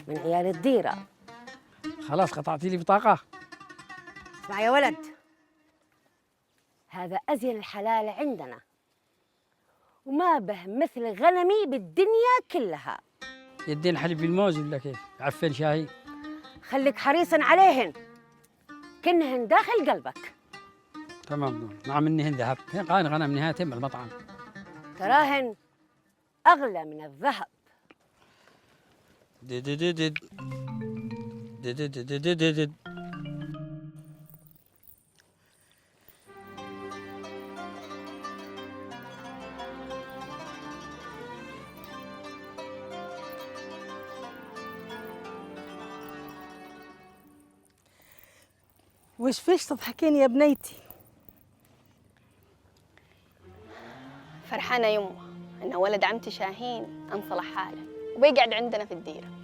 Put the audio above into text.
من عيال الديرة. خلاص قطعتي لي بطاقة. اسمع يا ولد، هذا أزين الحلال عندنا، وما به مثل غنمي بالدنيا كلها. يدين حليب بالموز ولا كيف؟ عفن شاهي. خليك حريصا عليهن، كنهن داخل قلبك. تمام، مع منهن ذهب، فين قال غنم نهاية المطعم. تراهن أغلى من الذهب. دد دد دد دد دد دد دد. وش فيش تضحكين يا بنيتي؟ فرحانة يمه إن ولد عمتي شاهين انصلح حاله وبيقعد عندنا في الديرة.